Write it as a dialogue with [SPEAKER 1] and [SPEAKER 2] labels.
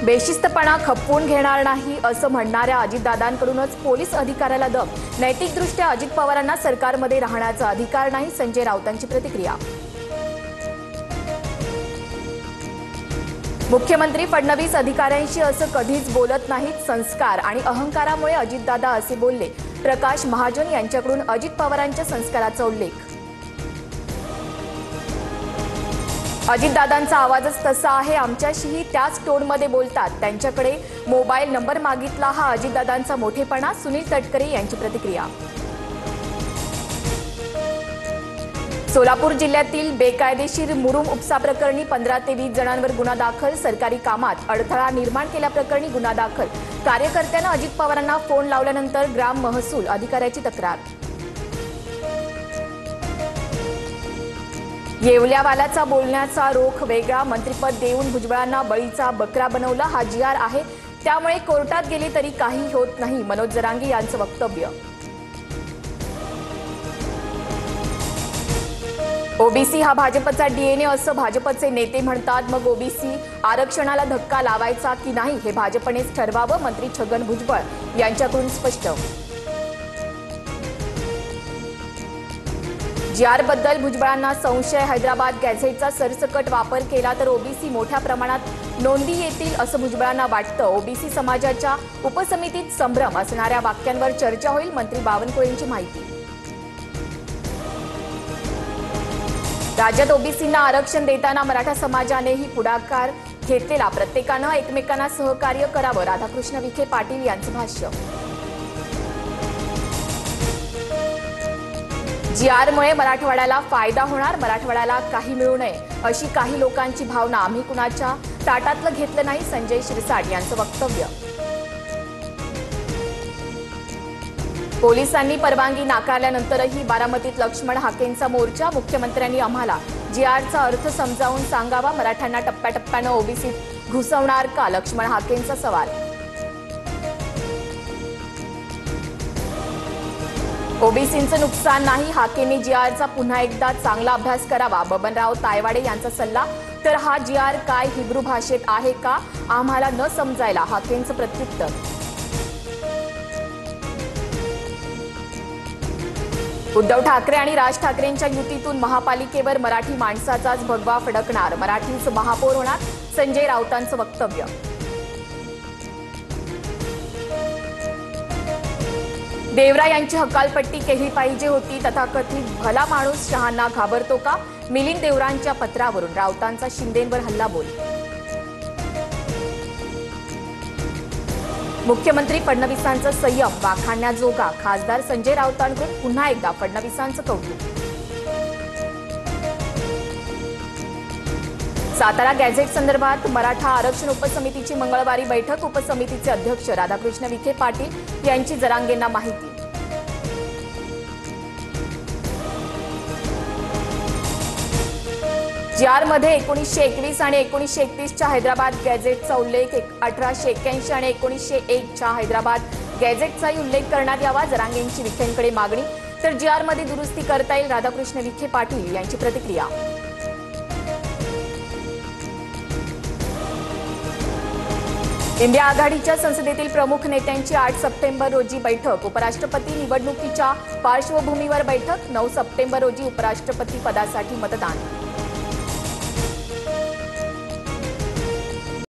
[SPEAKER 1] बेशिस्तपणा खपवून घेणार नाही असं म्हणणाऱ्या अजितदादांकडूनच पोलीस अधिकाऱ्याला दम। नैतिकदृष्ट्या अजित पवारांना सरकारमध्ये राहण्याचा अधिकार नाही, संजय राऊतांची प्रतिक्रिया। मुख्यमंत्री फडणवीस अधिकाऱ्यांशी असं कधीच बोलत नाहीत, संस्कार आणि अहंकारामुळे अजितदादा असे बोलले। प्रकाश महाजन यांच्याकडून अजित पवारांच्या संस्काराचा उल्लेख। अजितदादांचा आवाजच तसा आहे, आमच्याशीही त्याच टोनमध्ये बोलतात। त्यांच्याकडे मोबाईल नंबर मागितला, हा अजितदादांचा मोठेपणा, सुनील तटकरे यांची प्रतिक्रिया। सोलापूर जिल्ह्यातील बेकायदेशीर मुरुम उपसा प्रकरणी 15 ते 20 जणांवर गुन्हा दाखल। सरकारी कामात अडथळा निर्माण केल्याप्रकरणी गुन्हा दाखल। कार्यकर्त्यानं अजित पवारांना फोन लावल्यानंतर ग्राम महसूल अधिकाऱ्याची तक्रार। येवल्यावालाचा बोलण्याचा रोख वेगळा, मंत्रिपद देऊन भुजबळांना बळीचा बकरा बनवलं, हा GR आहे, त्यामुळे कोर्टात गेले तरी काही होत नाही, मनोज जरांगे यांचं वक्तव्य। ओबीसी हा भाजपचा DNA असं भाजपचे नेते म्हणतात, मग ओबीसी आरक्षणाला धक्का लावायचा की नाही हे भाजपनेच ठरवावं, मंत्री छगन भुजबळ यांच्याकडून स्पष्ट। GR बद्दल भुजबळांना संशय, हैदराबाद गॅझेटचा सरसकट वापर केला तर ओबीसी मोठ्या प्रमाणात नोंदी येतील असं भुजबळांना वाटतं। ओबीसी समाजाच्या उपसमितीत संभ्रम असणाऱ्या वाक्यांवर चर्चा होईल, मंत्री बावनकुळेंची माहिती। राज्यात ओबीसींना आरक्षण देताना मराठा समाजानेही पुढाकार घेतलेला, प्रत्येकानं एकमेकांना सहकार्य करावं, राधाकृष्ण विखे पाटील यांचं भाष्य। GRमुळे मराठवाड्याला फायदा होणार, मराठवाड्याला काही मिळू नये अशी काही लोकांची भावना, आम्ही कुणाच्या ताटातलं घेतलं नाही, संजय शिरसाट यांचं वक्तव्य। पोलिसांनी परवानगी नाकारल्यानंतरही बारामतीत लक्ष्मण हाकेंचा मोर्चा, मुख्यमंत्र्यांनी आम्हाला GRचा अर्थ समजावून सांगावा, मराठ्यांना टप्प्याटप्प्यानं ओबीसीत घुसवणार का, लक्ष्मण हाकेंचा सवाल। ओबीसींचं नुकसान नाही, हाकेंनी GRचा पुन्हा एकदा चांगला अभ्यास करावा, बबनराव तायवाडे यांचा सल्ला। तर हा GR काय हिब्रू भाषेत आहे का, आम्हाला न समजायला, हाकेंचं प्रत्युत्तर। उद्धव ठाकरे आणि राज ठाकरेंच्या युतीतून महापालिकेवर मराठी माणसाचाच भगवा फडकणार, मराठीच महापौर होणार, संजय राऊतांचं वक्तव्य। देवरा यांची हकालपट्टी केली पाहिजे होती, तथाकथित भला माणूस शहांना घाबरतो का, मिलिंद देवरांच्या पत्रावरून राऊतांचा शिंदेंवर हल्लाबोल। मुख्यमंत्री फडणवीसांचा संयम वाखाणण्याजोगा, खासदार संजय राऊतांकडून पुन्हा एकदा फडणवीसांचं कौतुक। सातारा गॅझेट संदर्भात मराठा आरक्षण उपसमितीची मंगळवारी बैठक, उपसमितीचे अध्यक्ष राधाकृष्ण विखे पाटील यांची जरांगेंना माहिती। GRमध्ये 1921 आणि 1931च्या हैदराबाद गॅझेटचा उल्लेख, 1881 आणि 1901च्या हैदराबाद गॅझेटचाही उल्लेख करण्यात यावा, जरांगेंची विखेंकडे मागणी। तर GRमध्ये दुरुस्ती करता येईल, राधाकृष्ण विखे पाटील यांची प्रतिक्रिया। इंडिया आघाडीच्या संसदेतील प्रमुख नेत्यांची 8 सप्टेंबर रोजी बैठक, उपराष्ट्रपती निवडणुकीच्या पार्श्वभूमीवर बैठक, 9 सप्टेंबर रोजी उपराष्ट्रपती पदासाठी मतदान।